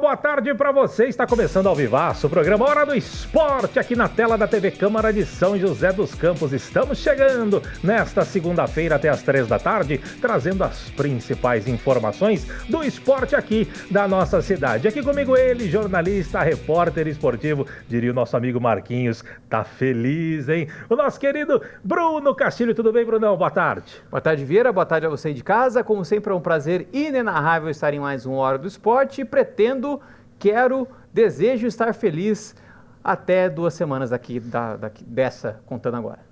boa tarde para você. Está começando ao vivaço o programa Hora do Esporte aqui na tela da TV Câmara de São José dos Campos. Estamos chegando nesta segunda-feira até as 3 da tarde, trazendo as principais informações do esporte aqui da nossa cidade. Aqui comigo ele, jornalista, repórter esportivo, diria o nosso amigo Marquinhos. Tá feliz, hein? O nosso querido Bruno Castilho. Tudo bem, Brunão? Boa tarde. Boa tarde, Vieira. Boa tarde a você de casa. Como sempre, é um prazer inenarrável estar em mais uma Hora do Esporte. Quero, desejo estar feliz até 2 semanas dessa, contando agora.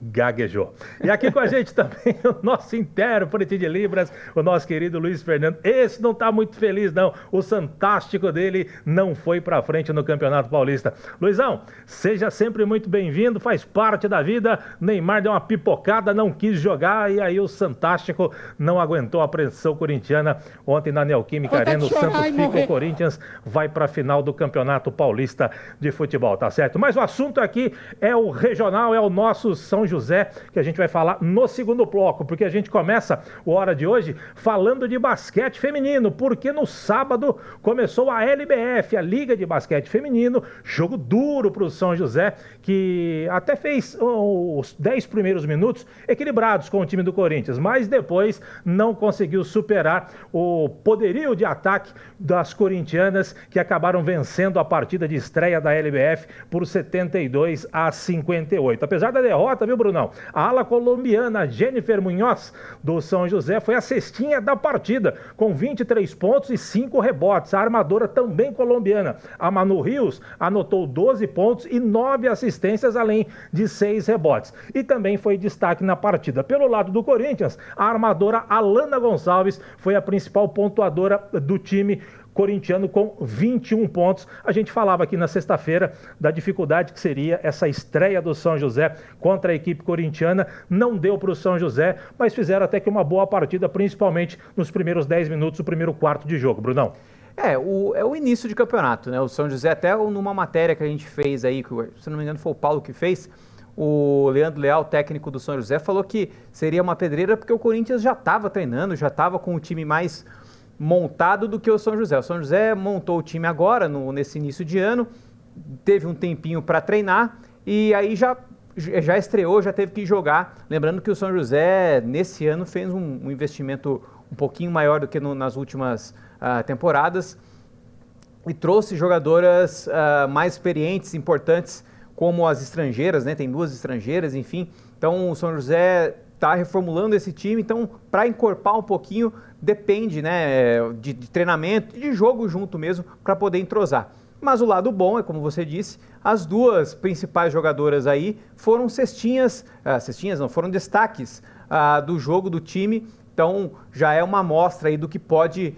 Gaguejou. E aqui com a gente também o nosso intérprete de Libras, o nosso querido Luiz Fernando. Esse não tá muito feliz, não. O fantástico dele não foi pra frente no Campeonato Paulista. Luizão, seja sempre muito bem-vindo, faz parte da vida. Neymar deu uma pipocada, não quis jogar e aí o fantástico não aguentou a pressão corintiana ontem na Neoquímica Arena. O Santos fica, o Corinthians vai pra final do Campeonato Paulista de Futebol, tá certo? Mas o assunto aqui é o regional, é o nosso São José, que a gente vai falar no segundo bloco, porque a gente começa o Hora de hoje falando de basquete feminino, porque no sábado começou a LBF, a Liga de Basquete Feminino, jogo duro para o São José, que até fez os 10 primeiros minutos equilibrados com o time do Corinthians, mas depois não conseguiu superar o poderio de ataque das corintianas, que acabaram vencendo a partida de estreia da LBF por 72-58. Apesar da derrota, viu, Brunão? A ala colombiana Jennifer Munhoz, do São José, foi a cestinha da partida, com 23 pontos e 5 rebotes. A armadora também colombiana, a Manu Rios, anotou 12 pontos e 9 assistências, além de 6 rebotes. E também foi destaque na partida. Pelo lado do Corinthians, a armadora Alana Gonçalves foi a principal pontuadora do time corintiano com 21 pontos. A gente falava aqui na sexta-feira da dificuldade que seria essa estreia do São José contra a equipe corintiana. Não deu para o São José, mas fizeram até que uma boa partida, principalmente nos primeiros 10 minutos, o primeiro quarto de jogo. Brunão. É o início de campeonato, né? O São José, até numa matéria que a gente fez aí, que, se não me engano foi o Paulo que fez, o Leandro Leal, técnico do São José, falou que seria uma pedreira porque o Corinthians já estava treinando, já estava com o time mais montado do que o São José. O São José montou o time agora, nesse início de ano, teve um tempinho para treinar e aí já estreou, já teve que jogar. Lembrando que o São José, nesse ano, fez um investimento um pouquinho maior do que nas últimas temporadas e trouxe jogadoras mais experientes, importantes, como as estrangeiras, né? Tem 2 estrangeiras, enfim. Então, o São José está reformulando esse time, então para encorpar um pouquinho depende, né, de treinamento, de jogo junto mesmo, para poder entrosar. Mas o lado bom é, como você disse, as 2 principais jogadoras aí foram foram destaques do jogo do time, então já é uma amostra aí do que pode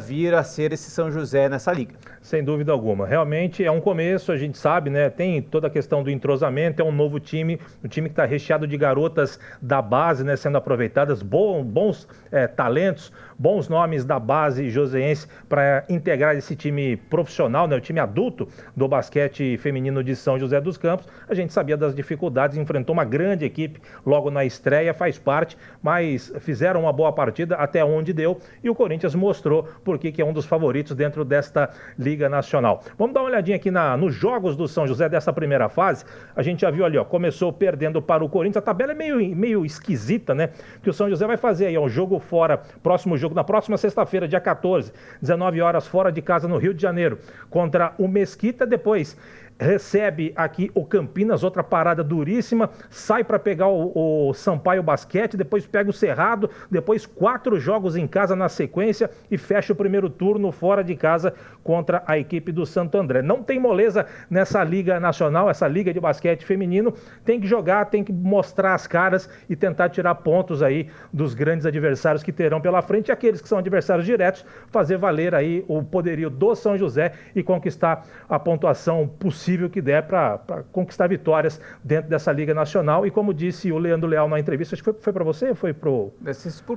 vir a ser esse São José nessa liga. Sem dúvida alguma. Realmente é um começo, a gente sabe, né? Tem toda a questão do entrosamento, é um novo time, um time que está recheado de garotas da base, né? Sendo aproveitadas, bons talentos, bons nomes da base joseense para integrar esse time profissional, né? O time adulto do basquete feminino de São José dos Campos. A gente sabia das dificuldades, enfrentou uma grande equipe logo na estreia, faz parte, mas fizeram uma boa partida até onde deu e o Corinthians mostrou por que é um dos favoritos dentro desta Liga Nacional. Vamos dar uma olhadinha aqui nos jogos do São José dessa primeira fase. A gente já viu ali, ó, começou perdendo para o Corinthians. A tabela é meio esquisita, né? Que o São José vai fazer aí, ó, um jogo fora, próximo jogo na próxima sexta-feira, dia 14, 19 horas, fora de casa no Rio de Janeiro, contra o Mesquita. Depois recebe aqui o Campinas, outra parada duríssima, sai para pegar o Sampaio Basquete, depois pega o Cerrado, depois 4 jogos em casa na sequência e fecha o primeiro turno fora de casa contra a equipe do Santo André. Não tem moleza nessa Liga Nacional, essa Liga de Basquete Feminino, tem que jogar, tem que mostrar as caras e tentar tirar pontos aí dos grandes adversários que terão pela frente, e aqueles que são adversários diretos, fazer valer aí o poderio do São José e conquistar a pontuação possível que der para conquistar vitórias dentro dessa Liga Nacional. E como disse o Leandro Leal na entrevista, acho que foi para você ou foi pro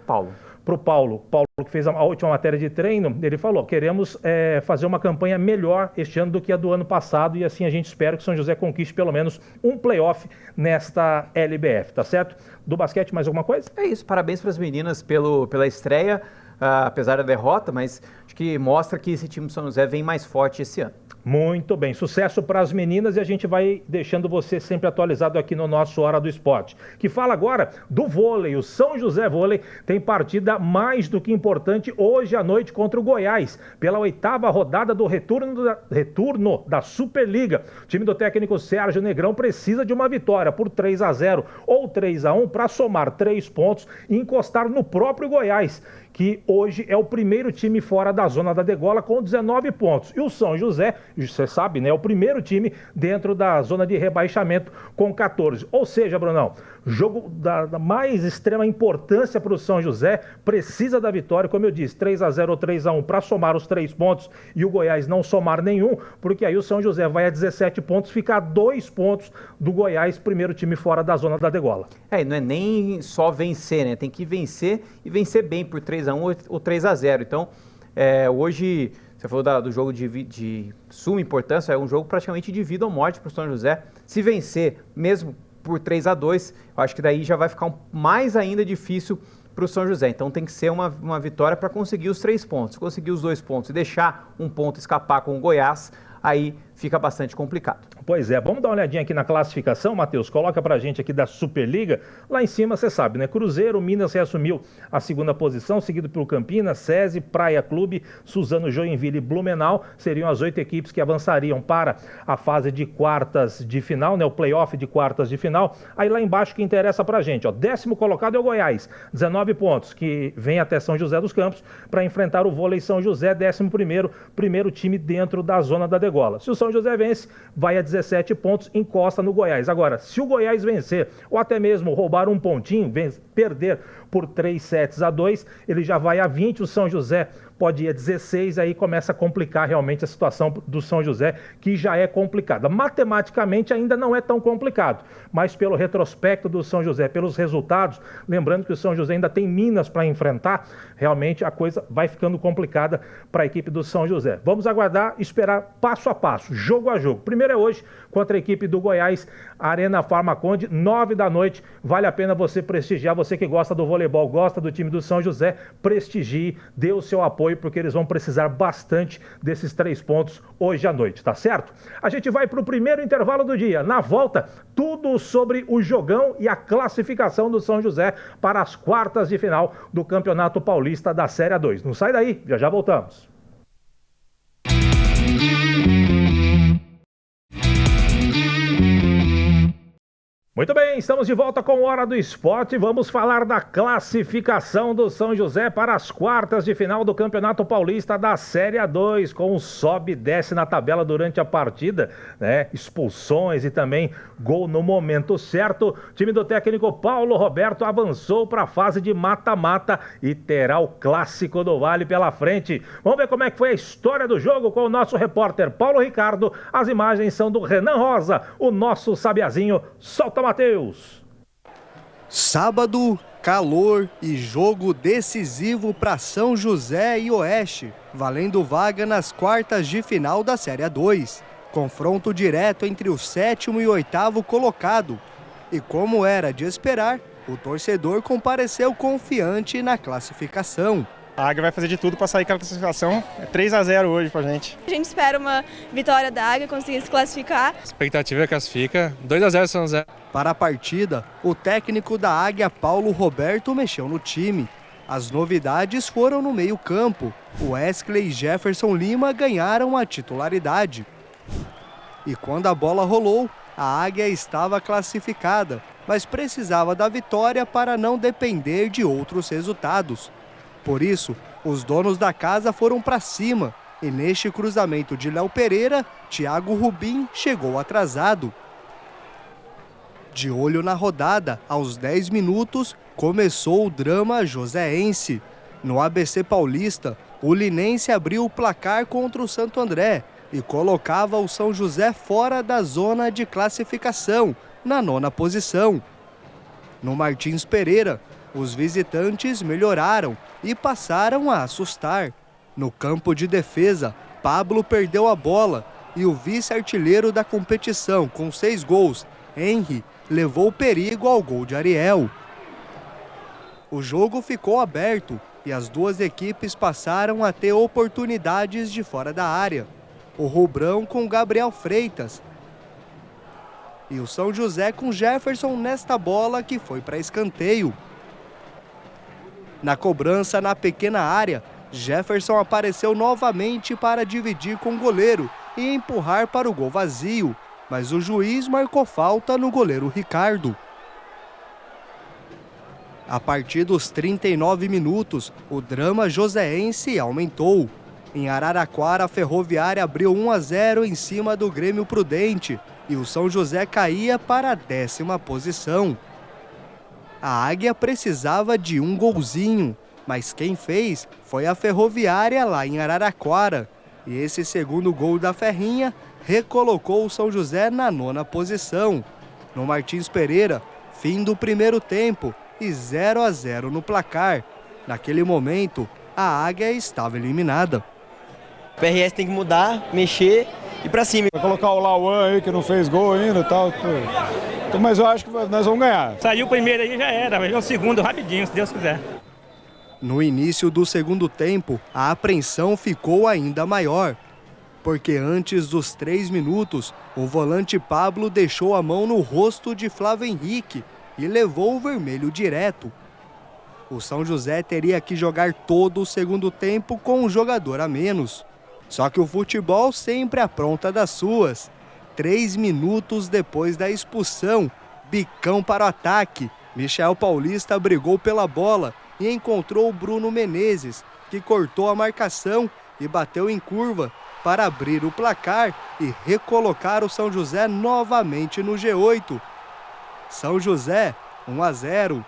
Paulo? Pro Paulo, que fez a última matéria de treino, ele falou, queremos fazer uma campanha melhor este ano do que a do ano passado e assim a gente espera que o São José conquiste pelo menos um playoff nesta LBF, tá certo? Do basquete, mais alguma coisa? É isso, parabéns para as meninas pela estreia, apesar da derrota, mas acho que mostra que esse time do São José vem mais forte esse ano. Muito bem, sucesso para as meninas e a gente vai deixando você sempre atualizado aqui no nosso Hora do Esporte, que fala agora do vôlei. O São José Vôlei tem partida mais do que importante hoje à noite contra o Goiás, pela 8ª rodada do retorno da Superliga. O time do técnico Sérgio Negrão precisa de uma vitória por 3-0 ou 3-1 para somar 3 pontos e encostar no próprio Goiás, que hoje é o primeiro time fora da zona da degola com 19 pontos. E o São José, você sabe, né, é o primeiro time dentro da zona de rebaixamento com 14. Ou seja, Brunão, jogo da mais extrema importância para o São José, precisa da vitória, como eu disse, 3-0 ou 3-1 para somar os 3 pontos e o Goiás não somar nenhum, porque aí o São José vai a 17 pontos, fica a 2 pontos do Goiás, primeiro time fora da zona da degola. Não é nem só vencer, né? Tem que vencer e vencer bem por 3-1 ou 3-0. Então, hoje, você falou do jogo de suma importância, é um jogo praticamente de vida ou morte para o São José. Se vencer, mesmo por 3-2, eu acho que daí já vai ficar mais ainda difícil para o São José. Então tem que ser uma vitória para conseguir os 3 pontos. Conseguir os 2 pontos e deixar um ponto escapar com o Goiás, aí fica bastante complicado. Pois é, vamos dar uma olhadinha aqui na classificação, Matheus, coloca pra gente aqui da Superliga. Lá em cima, você sabe, né? Cruzeiro, Minas reassumiu a 2ª posição, seguido pelo Campinas, SESI, Praia Clube, Suzano, Joinville e Blumenau. Seriam as 8 equipes que avançariam para a fase de quartas de final, né? O playoff de quartas de final. Aí lá embaixo que interessa pra gente, ó, 10º colocado é o Goiás, 19 pontos, que vem até São José dos Campos para enfrentar o Vôlei São José, 11º, primeiro time dentro da zona da degola. Se o São José vence, vai a 17 pontos, encosta no Goiás. Agora, se o Goiás vencer, ou até mesmo roubar um pontinho, perder por 3-2, ele já vai a 20, o São José pode ir a 16, aí começa a complicar realmente a situação do São José, que já é complicada. Matematicamente ainda não é tão complicado, mas pelo retrospecto do São José, pelos resultados, lembrando que o São José ainda tem Minas para enfrentar, realmente a coisa vai ficando complicada para a equipe do São José. Vamos aguardar, esperar passo a passo, jogo a jogo. Primeiro é hoje, contra a equipe do Goiás, Arena Farmaconde, 9 da noite. Vale a pena você prestigiar, você que gosta do voleibol, gosta do time do São José, prestigie, dê o seu apoio, porque eles vão precisar bastante desses 3 pontos hoje à noite, tá certo? A gente vai para o primeiro intervalo do dia. Na volta, tudo sobre o jogão e a classificação do São José para as quartas de final do Campeonato Paulista da Série A2. Não sai daí, já voltamos. Muito bem, estamos de volta com Hora do Esporte. Vamos falar da classificação do São José para as quartas de final do Campeonato Paulista da Série A2, com sobe e desce na tabela durante a partida, né? Expulsões e também gol no momento certo. O time do técnico Paulo Roberto avançou para a fase de mata-mata e terá o Clássico do Vale pela frente. Vamos ver como é que foi a história do jogo com o nosso repórter Paulo Ricardo. As imagens são do Renan Rosa, o nosso sabiazinho. Solta, Matheus. Sábado, calor e jogo decisivo para São José e Oeste, valendo vaga nas quartas de final da Série A2. Confronto direto entre o 7º e 8º colocado. E como era de esperar, o torcedor compareceu confiante na classificação. A Águia vai fazer de tudo para sair com a classificação. É 3-0 hoje pra gente. A gente espera uma vitória da Águia, conseguir se classificar. A expectativa é classifica 2-0 São José. Para a partida, o técnico da Águia, Paulo Roberto, mexeu no time. As novidades foram no meio-campo. Wesley e Jefferson Lima ganharam a titularidade. E quando a bola rolou, a Águia estava classificada, mas precisava da vitória para não depender de outros resultados. Por isso, os donos da casa foram para cima e neste cruzamento de Léo Pereira, Thiago Rubim chegou atrasado. De olho na rodada, aos 10 minutos, começou o drama joseense. No ABC Paulista, o linense abriu o placar contra o Santo André e colocava o São José fora da zona de classificação, na 9ª posição. No Martins Pereira, os visitantes melhoraram e passaram a assustar. No campo de defesa, Pablo perdeu a bola e o vice-artilheiro da competição, com 6 gols, Henry, levou perigo ao gol de Ariel. O jogo ficou aberto e as duas equipes passaram a ter oportunidades de fora da área. O Rubrão com Gabriel Freitas e o São José com Jefferson nesta bola que foi para escanteio. Na cobrança na pequena área, Jefferson apareceu novamente para dividir com o goleiro e empurrar para o gol vazio, mas o juiz marcou falta no goleiro Ricardo. A partir dos 39 minutos, o drama joseense aumentou. Em Araraquara, a Ferroviária abriu 1-0 em cima do Grêmio Prudente e o São José caía para a 10ª posição. A Águia precisava de um golzinho, mas quem fez foi a Ferroviária lá em Araraquara. E esse segundo gol da Ferrinha recolocou o São José na 9ª posição. No Martins Pereira, fim do primeiro tempo e 0-0 no placar. Naquele momento, a Águia estava eliminada. O PRS tem que mudar, mexer e pra cima. Vai colocar o Lauan aí que não fez gol ainda e tal. Mas eu acho que nós vamos ganhar. Saiu o primeiro aí, já era. Vai ver o segundo rapidinho, se Deus quiser. No início do segundo tempo, a apreensão ficou ainda maior. Porque antes dos 3 minutos, o volante Pablo deixou a mão no rosto de Flávio Henrique e levou o vermelho direto. O São José teria que jogar todo o segundo tempo com um jogador a menos. Só que o futebol sempre apronta das suas. 3 minutos depois da expulsão, bicão para o ataque. Michel Paulista brigou pela bola e encontrou o Bruno Menezes, que cortou a marcação e bateu em curva para abrir o placar e recolocar o São José novamente no G8. São José, 1-0.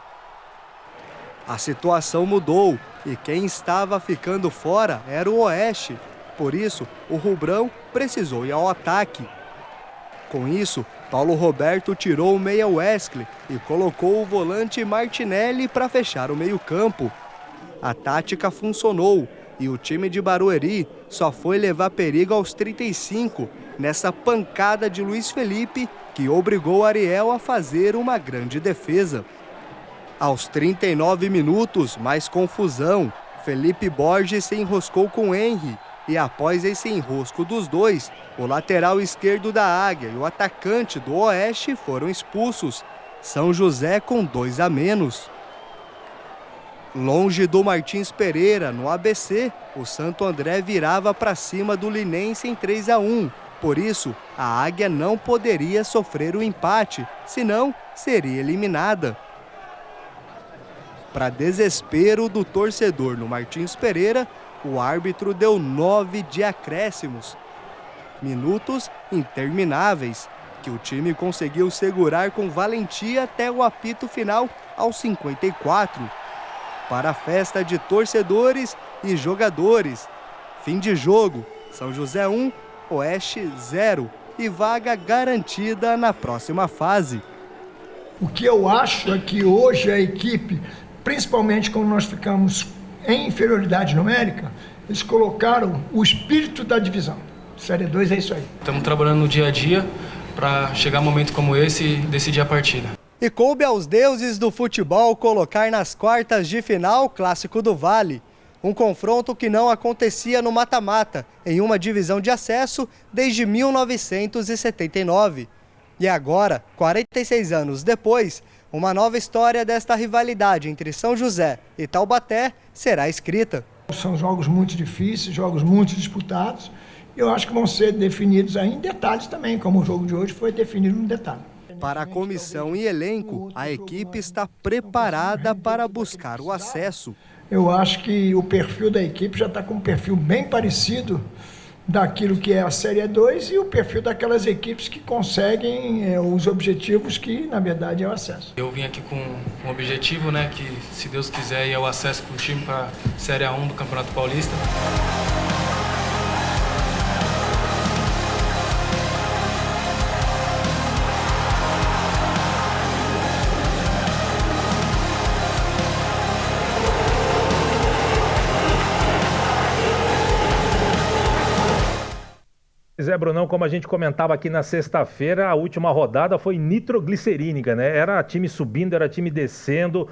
A situação mudou e quem estava ficando fora era o Oeste. Por isso, o Rubrão precisou ir ao ataque. Com isso, Paulo Roberto tirou o meia Wesley e colocou o volante Martinelli para fechar o meio-campo. A tática funcionou e o time de Barueri só foi levar perigo aos 35, nessa pancada de Luiz Felipe, que obrigou Ariel a fazer uma grande defesa. Aos 39 minutos, mais confusão. Felipe Borges se enroscou com Henry e após esse enrosco dos dois, o lateral esquerdo da Águia e o atacante do Oeste foram expulsos. São José com 2 a menos. Longe do Martins Pereira, no ABC, o Santo André virava para cima do Linense em 3-1. Por isso, a Águia não poderia sofrer o empate, senão seria eliminada. Para desespero do torcedor no Martins Pereira, o árbitro deu 9 de acréscimos. Minutos intermináveis, que o time conseguiu segurar com valentia até o apito final aos 54. Para a festa de torcedores e jogadores. Fim de jogo, São José 1, Oeste 0 e vaga garantida na próxima fase. O que eu acho é que hoje a equipe, principalmente quando nós ficamos em inferioridade numérica, eles colocaram o espírito da divisão. Série 2 é isso aí. Estamos trabalhando no dia a dia para chegar a momentos como esse e decidir a partida. E coube aos deuses do futebol colocar nas quartas de final o Clássico do Vale. Um confronto que não acontecia no mata-mata, em uma divisão de acesso desde 1979. E agora, 46 anos depois, uma nova história desta rivalidade entre São José e Taubaté será escrita. São jogos muito difíceis, jogos muito disputados. Eu acho que vão ser definidos aí em detalhes também, como o jogo de hoje foi definido em detalhe. Para a comissão e elenco, a equipe está preparada para buscar o acesso. Eu acho que o perfil da equipe já está com um perfil bem parecido daquilo que é a Série 2 e o perfil daquelas equipes que conseguem os objetivos que, na verdade, é o acesso. Eu vim aqui com um objetivo, né, que, se Deus quiser, é o acesso para o time para a Série A1 do Campeonato Paulista. Pois é, Brunão, como a gente comentava aqui na sexta-feira, a última rodada foi nitroglicerínica, né? Era time subindo, era time descendo,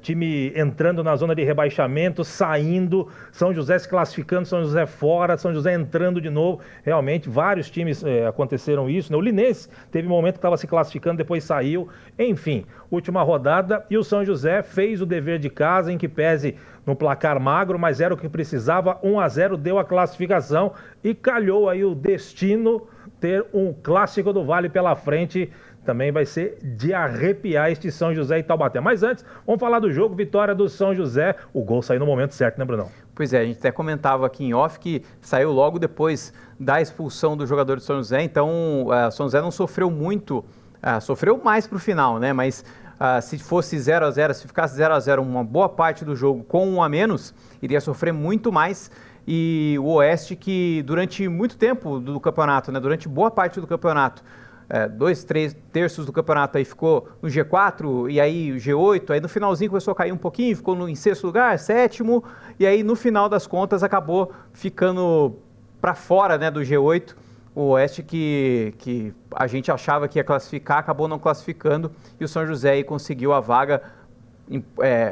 time entrando na zona de rebaixamento, saindo, São José se classificando, São José fora, São José entrando de novo. Realmente, vários times aconteceram isso, né? O Linense teve um momento que estava se classificando, depois saiu. Enfim, última rodada e o São José fez o dever de casa, em que pese no placar magro, mas era o que precisava. 1-0 deu a classificação e calhou aí o destino ter um clássico do Vale pela frente. Também vai ser de arrepiar este São José e Taubaté. Mas antes, vamos falar do jogo, vitória do São José. O gol saiu no momento certo, né, Brunão? Pois é, a gente até comentava aqui em off que saiu logo depois da expulsão do jogador do São José, então o São José não sofreu muito, sofreu mais para o final, né, mas se fosse 0-0, se ficasse 0-0 uma boa parte do jogo com 1 a menos, iria sofrer muito mais. E o Oeste, que durante muito tempo do campeonato, né, durante boa parte do campeonato, 2/3 terços do campeonato aí ficou no G4, e aí o G8, aí no finalzinho começou a cair um pouquinho, ficou em sexto lugar, sétimo, e aí no final das contas acabou ficando para fora, né, do G8. O Oeste que a gente achava que ia classificar, acabou não classificando, e o São José aí conseguiu a vaga,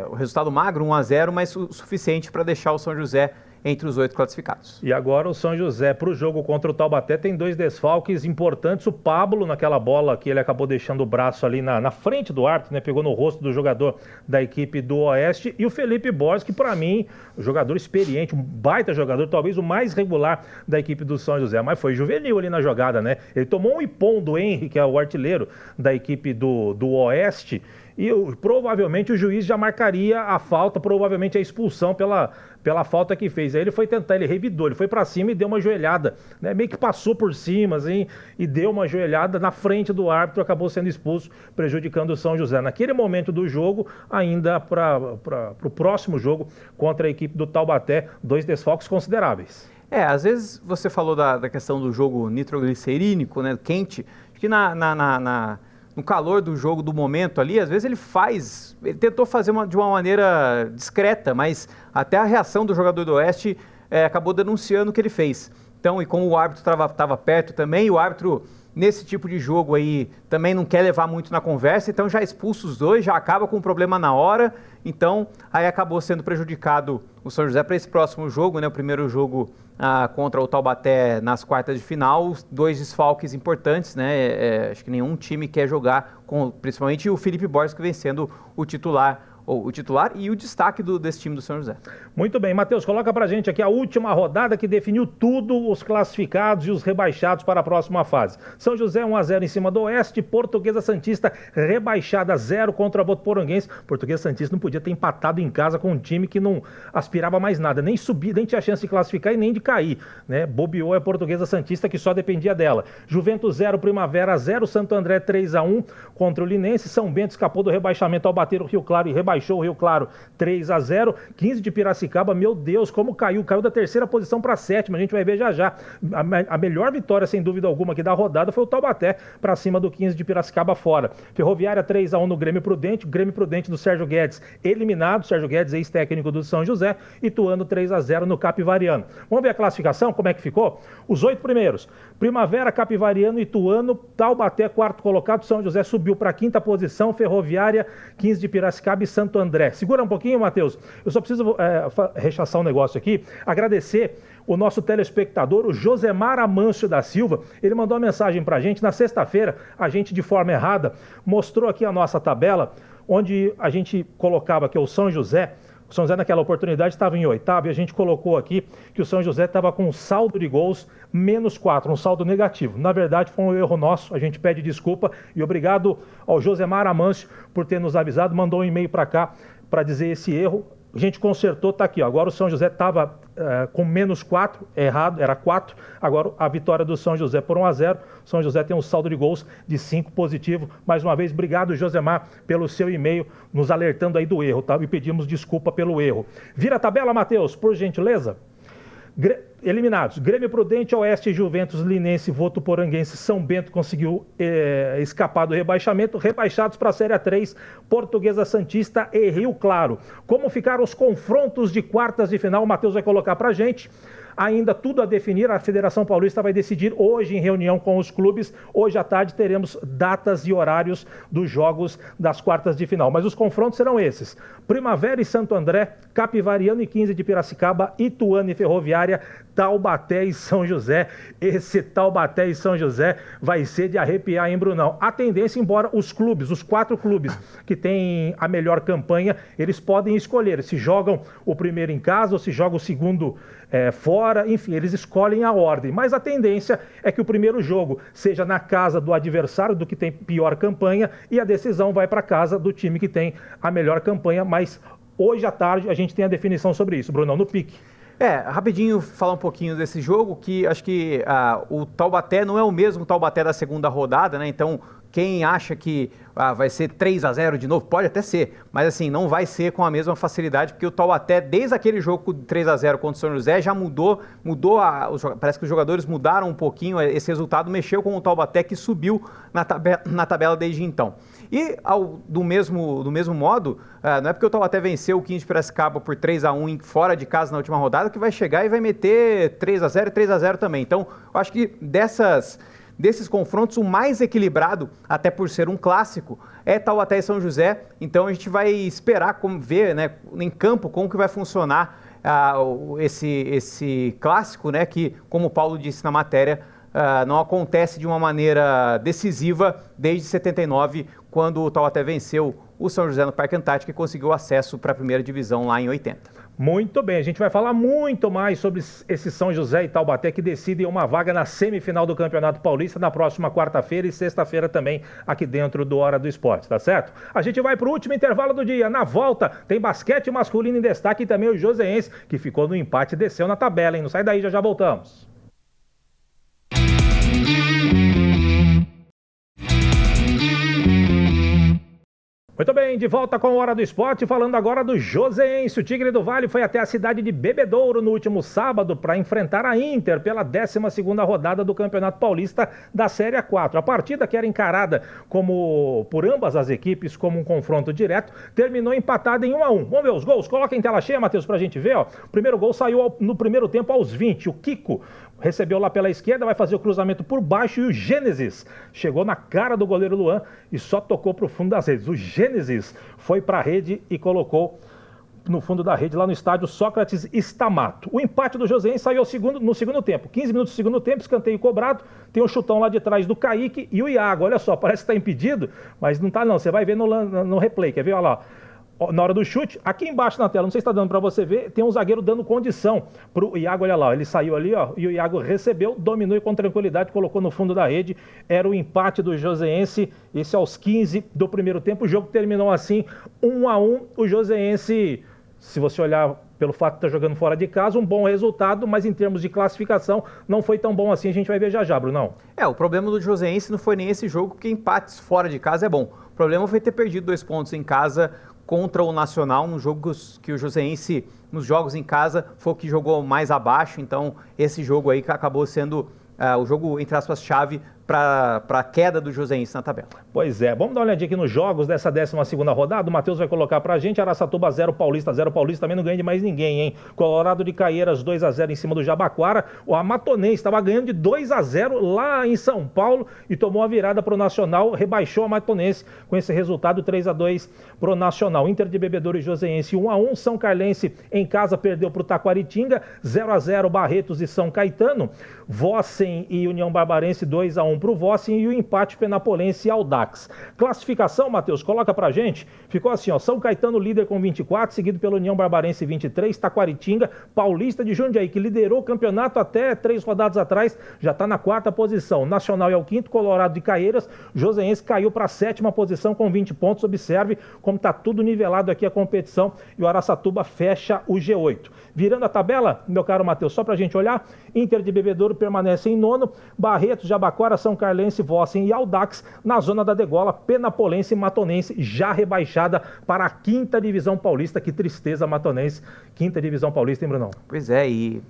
o resultado magro, 1-0, mas o suficiente para deixar o São José entre os 8 classificados. E agora o São José, para o jogo contra o Taubaté, tem 2 desfalques importantes. O Pablo, naquela bola que ele acabou deixando o braço ali na frente do árbitro, né? Pegou no rosto do jogador da equipe do Oeste. E o Felipe Borges, que para mim, um jogador experiente, um baita jogador, talvez o mais regular da equipe do São José. Mas foi juvenil ali na jogada, né? Ele tomou um ipom do Henry, que é o artilheiro da equipe do Oeste. E provavelmente o juiz já marcaria a falta, provavelmente a expulsão pela falta que fez. Aí ele foi tentar, ele revidou, ele foi para cima e deu uma joelhada, né? Meio que passou por cima, assim, e deu uma joelhada na frente do árbitro, acabou sendo expulso, prejudicando o São José. Naquele momento do jogo, ainda para o próximo jogo contra a equipe do Taubaté, 2 desfalques consideráveis. Às vezes você falou da questão do jogo nitroglicerínico, né, quente, acho que no calor do jogo, do momento ali, às vezes ele tentou fazer de uma maneira discreta, mas até a reação do jogador do Oeste acabou denunciando o que ele fez. Então, e como o árbitro estava perto também, o árbitro, nesse tipo de jogo aí, também não quer levar muito na conversa, então já expulsa os 2, já acaba com o problema na hora, então aí acabou sendo prejudicado o São José para esse próximo jogo, né, o primeiro jogo contra o Taubaté nas quartas de final, 2 desfalques importantes, né, acho que nenhum time quer jogar, principalmente o Felipe Borges, que vem sendo o titular e o destaque desse time do São José. Muito bem, Matheus, coloca pra gente aqui a última rodada que definiu tudo, os classificados e os rebaixados para a próxima fase. São José 1-0 em cima do Oeste, Portuguesa Santista rebaixada 0 contra a Votuporanguense. Portuguesa Santista não podia ter empatado em casa com um time que não aspirava mais nada, nem subir, nem tinha chance de classificar e nem de cair, né? Bobeou a Portuguesa Santista, que só dependia dela. Juventus 0, Primavera 0, Santo André 3-1 contra o Linense. São Bento escapou do rebaixamento ao bater o Rio Claro e rebaixou o Rio Claro 3-0, 15 de Piracicaba, meu Deus, como caiu da terceira posição para a 7ª, a gente vai ver já. A melhor vitória, sem dúvida alguma, aqui da rodada foi o Taubaté para cima do 15 de Piracicaba fora. Ferroviária 3-1 no Grêmio Prudente, Grêmio Prudente do Sérgio Guedes eliminado, Sérgio Guedes, ex-técnico do São José, Ituano 3-0 no Capivariano. Vamos ver a classificação, como é que ficou? Os 8 primeiros, Primavera, Capivariano, Ituano, Taubaté, 4º colocado, São José subiu para a 5ª posição, Ferroviária, 15 de Piracicaba e Santo André. Segura um pouquinho, Matheus. Eu só preciso rechaçar um negócio aqui. Agradecer o nosso telespectador, o Josemar Amâncio da Silva. Ele mandou uma mensagem pra gente. Na sexta-feira, a gente, de forma errada, mostrou aqui a nossa tabela, onde a gente colocava aqui o São José. O São José, naquela oportunidade, estava em 8º e a gente colocou aqui que o São José estava com um saldo de gols -4, um saldo negativo. Na verdade, foi um erro nosso, a gente pede desculpa e obrigado ao Josemar Amâncio por ter nos avisado, mandou um e-mail para cá para dizer esse erro. A gente consertou, tá aqui, ó. Agora o São José estava com -4, errado, era 4. Agora a vitória do São José por 1-0. São José tem um saldo de gols de 5 positivo. Mais uma vez, obrigado, Josemar, pelo seu e-mail, nos alertando aí do erro, tá? E pedimos desculpa pelo erro. Vira a tabela, Matheus, por gentileza. eliminados: Grêmio Prudente, Oeste, Juventus, Linense, Votuporanguense, São Bento conseguiu escapar do rebaixamento. Rebaixados para a Série A3, Portuguesa Santista e Rio Claro. Como ficaram os confrontos de quartas de final? O Matheus vai colocar para a gente. Ainda tudo a definir, a Federação Paulista vai decidir hoje em reunião com os clubes. Hoje à tarde teremos datas e horários dos jogos das quartas de final. Mas os confrontos serão esses: Primavera e Santo André, Capivariano e 15 de Piracicaba, Ituano e Ferroviária, Taubaté e São José. Esse Taubaté e São José vai ser de arrepiar, hein, Brunão? A tendência, embora os clubes, os 4 clubes que têm a melhor campanha, eles podem escolher se jogam o primeiro em casa ou se jogam o segundo fora, enfim, eles escolhem a ordem. Mas a tendência é que o primeiro jogo seja na casa do adversário, do que tem pior campanha, e a decisão vai para casa do time que tem a melhor campanha. Mas hoje à tarde a gente tem a definição sobre isso, Brunão, no pique. Rapidinho falar um pouquinho desse jogo, que acho que o Taubaté não é o mesmo Taubaté da segunda rodada, né? Então, quem acha que vai ser 3-0 de novo, pode até ser, mas assim, não vai ser com a mesma facilidade, porque o Taubaté, desde aquele jogo de 3-0 contra o São José, já mudou parece que os jogadores mudaram um pouquinho, esse resultado mexeu com o Taubaté, que subiu na tabela desde então. E do mesmo modo, não é porque o Taubaté venceu o 15 de Piracicaba por 3-1 fora de casa na última rodada que vai chegar e vai meter 3-0 e 3-0 também. Então, eu acho que desses confrontos, o mais equilibrado, até por ser um clássico, é Taubaté e São José. Então a gente vai esperar ver, né, em campo como que vai funcionar esse clássico, né, que, como o Paulo disse na matéria, não acontece de uma maneira decisiva desde 79, quando o Taubaté venceu o São José no Parque Antártico e conseguiu acesso para a primeira divisão lá em 80. Muito bem, a gente vai falar muito mais sobre esse São José e Taubaté, que decidem uma vaga na semifinal do Campeonato Paulista na próxima quarta-feira e sexta-feira também aqui dentro do Hora do Esporte, tá certo? A gente vai para o último intervalo do dia. Na volta tem basquete masculino em destaque e também o Joseense, que ficou no empate e desceu na tabela, hein? Não sai daí, já voltamos. Muito bem, de volta com a Hora do Esporte, falando agora do Joseense. O Tigre do Vale foi até a cidade de Bebedouro no último sábado para enfrentar a Inter pela 12ª rodada do Campeonato Paulista da Série A4. A partida, que era encarada por ambas as equipes como um confronto direto, terminou empatada em 1-1. Vamos ver os gols? Coloca em tela cheia, Matheus, para a gente ver. Ó. O primeiro gol saiu no primeiro tempo aos 20. O Kiko recebeu lá pela esquerda, vai fazer o cruzamento por baixo e o Gênesis chegou na cara do goleiro Luan e só tocou para o fundo das redes. O Gênesis foi para a rede e colocou no fundo da rede lá no estádio Sócrates Stamato. O empate do Joseense saiu no segundo tempo. 15 minutos do segundo tempo, escanteio cobrado, tem um chutão lá de trás do Kaique e o Iago. Olha só, parece que está impedido, mas não está não. Você vai ver no replay, quer ver? Olha lá. Na hora do chute, aqui embaixo na tela, não sei se está dando para você ver, tem um zagueiro dando condição para o Iago, olha lá, ele saiu ali, ó, e o Iago recebeu, dominou e com tranquilidade colocou no fundo da rede. Era o empate do Joseense, esse aos 15 do primeiro tempo. O jogo terminou assim, 1-1. O Joseense, se você olhar pelo fato de estar jogando fora de casa, um bom resultado, mas em termos de classificação não foi tão bom assim, a gente vai ver já, Brunão. O problema do Joseense não foi nem esse jogo, porque empates fora de casa é bom. O problema foi ter perdido 2 pontos em casa contra o Nacional, num jogo que o Joseense, nos jogos em casa, foi o que jogou mais abaixo. Então, esse jogo aí acabou sendo o jogo, entre aspas, chave para a queda do Joseense na tabela. Pois é, vamos dar uma olhadinha aqui nos jogos dessa 12ª rodada. O Matheus vai colocar pra gente. Araçatuba 0, Paulista 0. Paulista também não ganha de mais ninguém, hein? Colorado de Caieiras 2-0 em cima do Jabaquara. O Amatonense estava ganhando de 2-0 lá em São Paulo e tomou a virada pro Nacional, rebaixou o Amatonense com esse resultado 3-2 pro Nacional. Inter de Bebedouro e Joseense 1-1. São Carlense em casa perdeu pro Taquaritinga 0-0. Barretos e São Caetano. Vossen e União Barbarense 2-1 para o Vossen e o empate Penapolense e Audax. Classificação, Matheus, coloca pra gente. Ficou assim, ó, São Caetano líder com 24, seguido pelo União Barbarense 23, Taquaritinga, Paulista de Jundiaí, que liderou o campeonato até 3 rodadas atrás, já está na 4ª posição. Nacional é o 5º, Colorado de Caieiras, Joseense caiu para a 7ª posição com 20 pontos. Observe como está tudo nivelado aqui a competição e o Araçatuba fecha o G8. Virando a tabela, meu caro Matheus, só pra gente olhar, Inter de Bebedouro permanece em 9º, Barretos, Jabaquara, São Carlense, Vossen e Audax na zona da degola. Penapolense e Matonense já rebaixada para a 5ª divisão paulista. Que tristeza, Matonense, 5ª divisão paulista, hein, Brunão? Pois é, e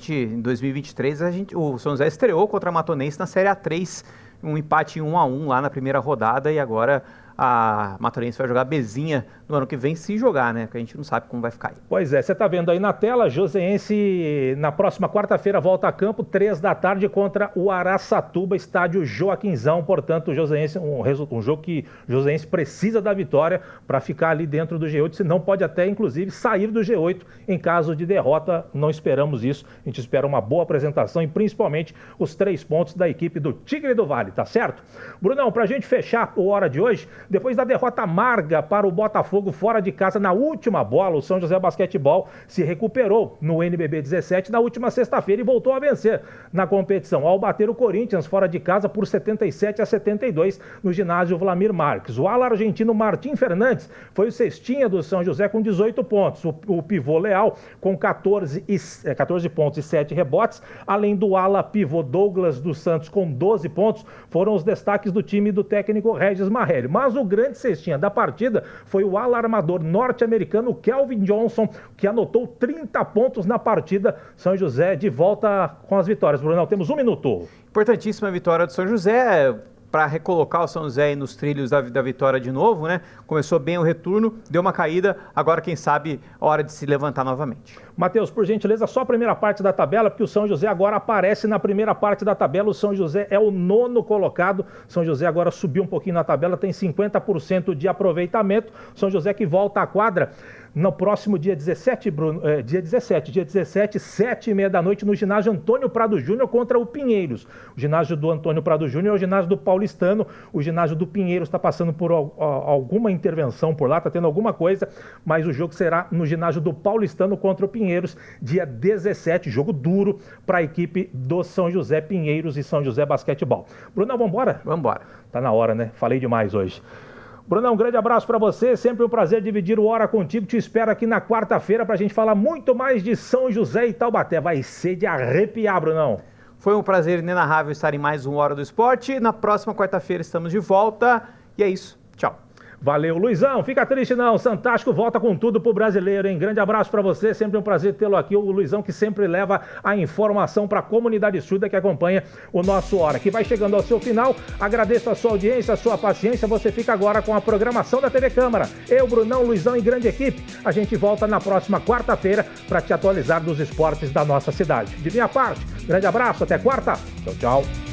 Em 2023, o São José estreou contra a Matonense na Série A3, um empate 1-1 lá na primeira rodada, e agora a Matonense vai jogar Bezinha no ano que vem, se jogar, né? Porque a gente não sabe como vai ficar aí. Pois é, você está vendo aí na tela, Joseense na próxima quarta-feira volta a campo, 3 da tarde contra o Araçatuba, estádio Joaquinzão. Portanto, o Joseense, um jogo que o Joseense precisa da vitória para ficar ali dentro do G8, senão pode até, inclusive, sair do G8 em caso de derrota. Não esperamos isso, a gente espera uma boa apresentação e principalmente os 3 pontos da equipe do Tigre do Vale, tá certo? Brunão, para a gente fechar o Hora de hoje, depois da derrota amarga para o Botafogo fora de casa na última bola, o São José Basquetebol se recuperou no NBB 17 na última sexta-feira e voltou a vencer na competição, ao bater o Corinthians fora de casa por 77-72 no ginásio Vlamir Marques. O ala argentino Martim Fernandes foi o cestinha do São José com 18 pontos, o pivô Leal com 14 pontos e 7 rebotes, além do ala pivô Douglas dos Santos com 12 pontos, foram os destaques do time do técnico Regis Marrelli. Mas o grande cestinha da partida foi o ala armador norte-americano Kelvin Johnson, que anotou 30 pontos na partida. São José de volta com as vitórias. Brunão, temos 1 minuto. Importantíssima vitória do São José para recolocar o São José nos trilhos da vitória de novo, né? Começou bem o retorno, deu uma caída, agora quem sabe hora de se levantar novamente. Matheus, por gentileza, só a primeira parte da tabela, porque o São José agora aparece na primeira parte da tabela. O São José é o 9º colocado. São José agora subiu um pouquinho na tabela, tem 50% de aproveitamento. São José que volta à quadra no próximo dia 17, dia 17, 7h30 da noite, no ginásio Antônio Prado Júnior contra o Pinheiros. O ginásio do Antônio Prado Júnior é o ginásio do Paulistano. O ginásio do Pinheiros está passando por alguma intervenção por lá, está tendo alguma coisa, mas o jogo será no ginásio do Paulistano contra o Pinheiros, dia 17, jogo duro para a equipe do São José Pinheiros e São José Basquetebol. Brunão, vamos embora? Vamos embora. Tá na hora, né? Falei demais hoje. Brunão, um grande abraço para você, sempre um prazer dividir o Hora contigo, te espero aqui na quarta-feira para a gente falar muito mais de São José e Taubaté, vai ser de arrepiar, Brunão. Foi um prazer inenarrável estar em mais um Hora do Esporte, na próxima quarta-feira estamos de volta, e é isso, tchau. Valeu, Luizão, fica triste não, Santástico volta com tudo pro brasileiro, hein? Grande abraço para você, sempre um prazer tê-lo aqui, o Luizão que sempre leva a informação para a comunidade surda que acompanha o nosso Hora, que vai chegando ao seu final. Agradeço a sua audiência, a sua paciência, você fica agora com a programação da TV Câmara. Eu, Brunão, Luizão e grande equipe, a gente volta na próxima quarta-feira para te atualizar dos esportes da nossa cidade. De minha parte, grande abraço, até quarta, tchau, tchau.